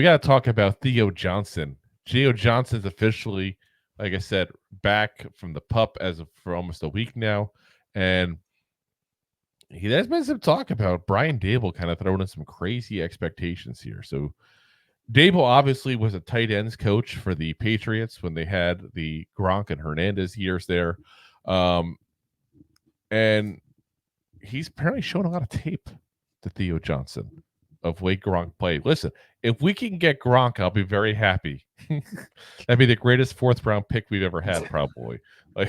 We got to talk about Theo Johnson. Theo Johnson's officially, like I said, back from the pup for almost a week now, and there's been some talk about Brian Daboll kind of throwing in some crazy expectations here. So Daboll obviously was a tight ends coach for the Patriots when they had the Gronk and Hernandez years there, and he's apparently shown a lot of tape to Theo Johnson of way Gronk played. Listen, if we can get Gronk, I'll be very happy. That'd be the greatest fourth round pick we've ever had, probably.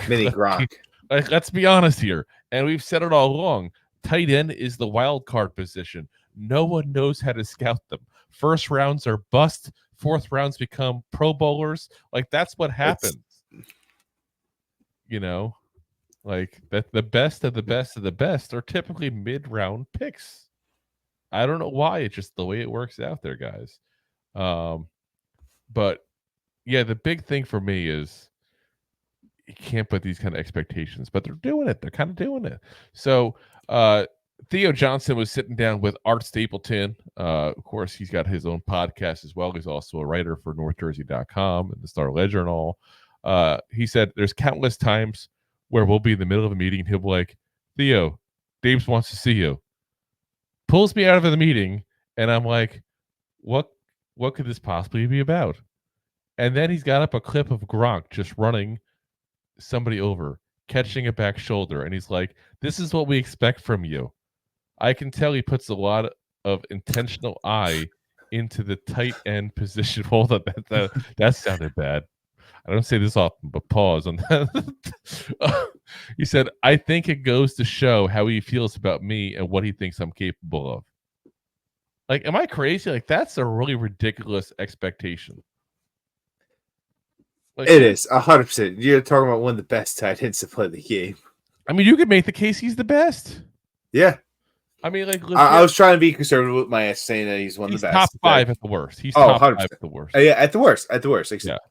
Mini Gronk. Let's be honest here, and we've said it all along. Tight end is the wild card position. No one knows how to scout them. First rounds are bust. Fourth rounds become Pro Bowlers. That's what happens. That the best of the best of the best are typically mid-round picks. I don't know why. It's just the way it works out there, guys. But yeah, the big thing for me is you can't put these kind of expectations, but they're doing it. They're kind of doing it. So Theo Johnson was sitting down with Art Stapleton. Of course, he's got his own podcast as well. He's also a writer for NorthJersey.com and the Star Ledger and all. He said there's countless times where we'll be in the middle of a meeting and he'll be like, Theo, Daves wants to see you. Pulls me out of the meeting, and I'm like, what could this possibly be about? And then he's got up a clip of Gronk just running somebody over, catching a back shoulder, and he's like, this is what we expect from you. I can tell he puts a lot of intentional eye into the tight end position. Hold on, that sounded bad. I don't say this often, but pause on that. He said, I think it goes to show how he feels about me and what he thinks I'm capable of. Am I crazy? That's a really ridiculous expectation. It is 100%. You're talking about one of the best tight ends to play the game. I mean, you could make the case he's the best. Yeah. I mean, I was trying to be conservative with my ass, saying that he's one of the best. Top five at the worst. He's top 100%. 5 at the worst. Yeah, at the worst.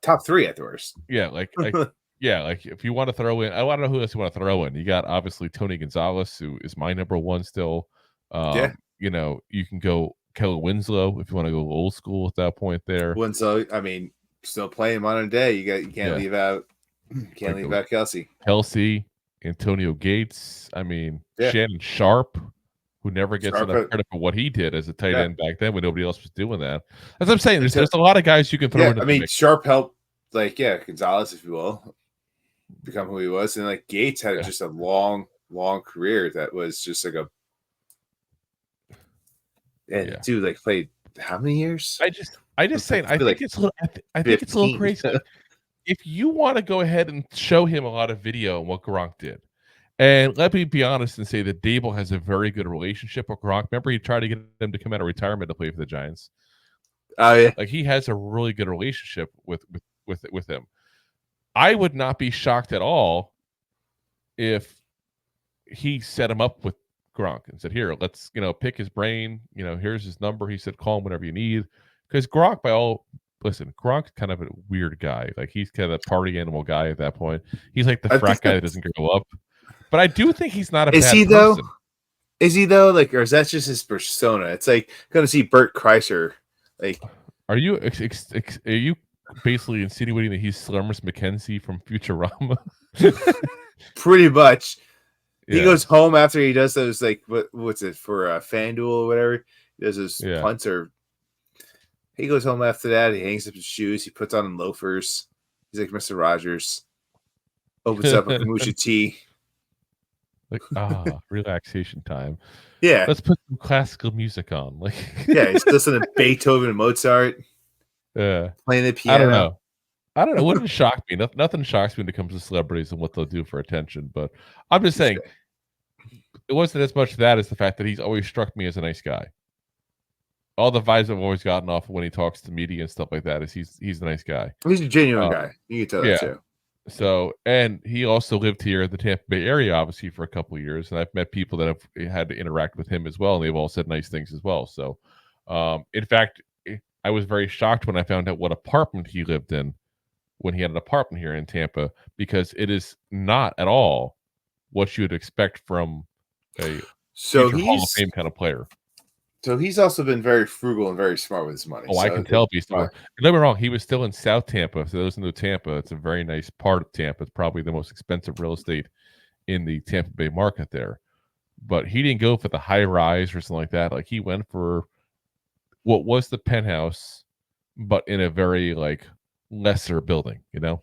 Top 3 at the worst. Yeah, if you want to throw in, I want to know who else you want to throw in. You got obviously Tony Gonzalez, who is my number one still. You can go Kelly Winslow if you want to go old school at that point there. Winslow, I mean, still playing modern day. You can't leave out Kelsey. Antonio Gates. I mean, Shannon Sharp, who never gets enough credit for what he did as a tight end back then when nobody else was doing that. As I'm saying, there's a lot of guys you can throw in. I mean, Sharp helped, Gonzalez, if you will, become who he was. And, Gates had just a long, long career that was just dude, played how many years? I think it's a little crazy. If you want to go ahead and show him a lot of video on what Gronk did, and let me be honest and say that Daboll has a very good relationship with Gronk. Remember, he tried to get him to come out of retirement to play for the Giants. Oh yeah, he has a really good relationship with him. I would not be shocked at all if he set him up with Gronk and said, "Here, let's pick his brain. Here's his number." He said, "Call him whenever you need." Because Gronk, Gronk's kind of a weird guy. He's kind of a party animal guy at that point. He's like the frat guy that doesn't grow up. But I do think he's not a bad person. Though? Is he though? Or is that just his persona? It's like going to see Bert Kreischer. Are you basically insinuating that he's Slummers McKenzie from Futurama? Pretty much. Yeah. He goes home after he does those what's it for FanDuel or whatever. He does those punts or. He goes home after that. He hangs up his shoes. He puts on loafers. He's like Mr. Rogers. Opens up a kombucha tea. Relaxation time. Yeah. Let's put some classical music on. He's listening to Beethoven and Mozart. Yeah. Playing the piano. I don't know. It wouldn't shock me. Nothing shocks me when it comes to celebrities and what they'll do for attention. But I'm just saying, it wasn't as much that as the fact that he's always struck me as a nice guy. All the vibes I've always gotten off when he talks to media and stuff like that is he's a nice guy. He's a genuine guy. You can tell that too. So, and he also lived here in the Tampa Bay area, obviously, for a couple of years. And I've met people that have had to interact with him as well. And they've all said nice things as well. So, in fact, I was very shocked when I found out what apartment he lived in when he had an apartment here in Tampa, because it is not at all what you would expect from a Hall of Fame kind of player. So he's also been very frugal and very smart with his money. Oh, I can tell based on. Don't get me wrong, he was still in South Tampa. So those in Tampa, it's a very nice part of Tampa. It's probably the most expensive real estate in the Tampa Bay market there. But he didn't go for the high rise or something like that. Like he went for what was the penthouse, but in a very like lesser building, you know?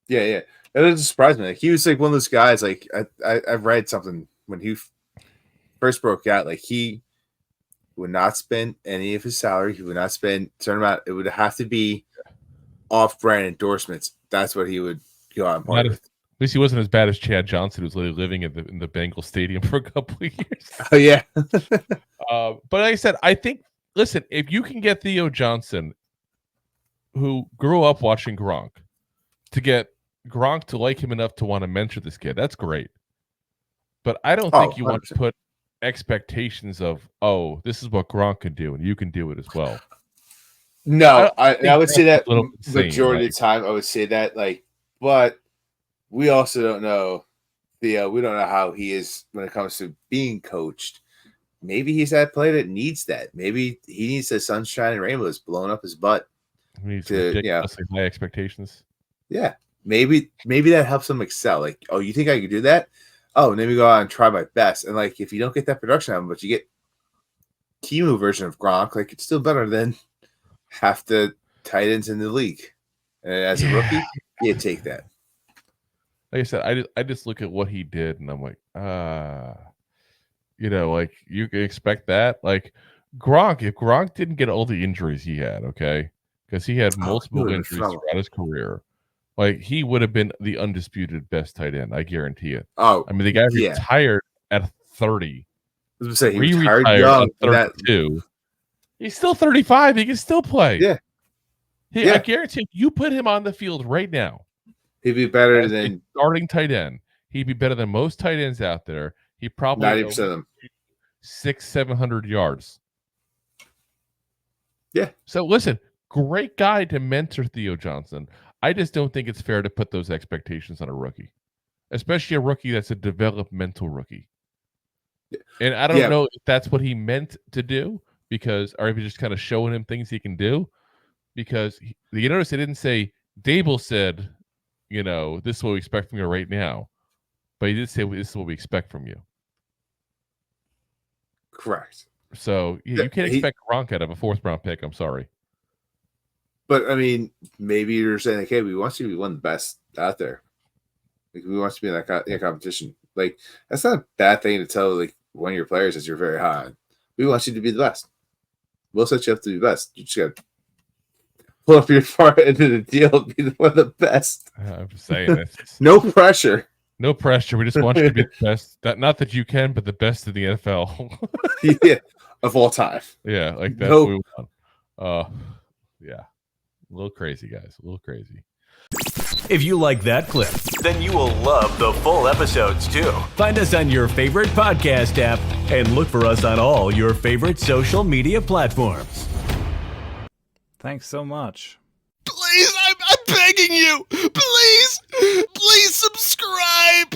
Yeah, yeah. It doesn't surprise me. Like he was like one of those guys. Like I've read something when he first broke out. Like he would not spend any of his salary. He would not spend certain amount. It would have to be off-brand endorsements. That's what he would go out and party with. At least he wasn't as bad as Chad Johnson, who's literally living in the Bengals stadium for a couple of years. Oh yeah. But like I said, I think listen, if you can get Theo Johnson, who grew up watching Gronk, to get Gronk to like him enough to want to mentor this kid, that's great. But I don't think you 100%. Want to put expectations of, oh, this is what Gronk can do, and you can do it as well. No, I would say that majority of the time. I would say that, like, but we also don't know Theo. We don't know how he is when it comes to being coached. Maybe he's that player that needs that. Maybe he needs the sunshine and rainbows blown up his butt. He needs ridiculously high expectations. Yeah, maybe that helps him excel. Like, oh, you think I could do that? Oh, let me go out and try my best. And like, if you don't get that production out of him, but you get Kimu version of Gronk, like it's still better than half the tight ends in the league. And as a rookie, you take that. Like I said, I just look at what he did, and I'm like, you know, like you can expect that. Like Gronk, if Gronk didn't get all the injuries he had, okay, because he had multiple injuries throughout his career. Like he would have been the undisputed best tight end, I guarantee it. Oh, I mean, the guy retired at 30. I was going to say he retired young. At 32. He's still 35. He can still play. Yeah. I guarantee you put him on the field right now. He'd be better than starting tight end. He'd be better than most tight ends out there. He probably 90% of them 600-700 yards. Yeah. So listen, great guy to mentor Theo Johnson. I just don't think it's fair to put those expectations on a rookie, especially a rookie that's a developmental rookie. And I don't know if that's what he meant to do, or if he's just kind of showing him things he can do. Because you notice they didn't say Daboll said, you know, this is what we expect from you right now, but he did say this is what we expect from you. Correct. So you can't expect Gronk out of a 4th round pick. I'm sorry. But I mean, maybe you're saying, like, hey, we want you to be one of the best out there. Like, we want you to be in that competition. Like, that's not a bad thing to tell like one of your players as you're very high. We want you to be the best. We'll set you up to be the best. You just got to pull up your far end of the deal and be one of the best. I'm just saying this. No pressure. No pressure. We just want you to be the best. Not that you can, but the best in the NFL. Yeah, of all time. Yeah, like that's what we want. Yeah. A little crazy, guys. A little crazy. If you like that clip, then you will love the full episodes too. Find us on your favorite podcast app and look for us on all your favorite social media platforms. Thanks so much. Please, I'm begging you. Please subscribe.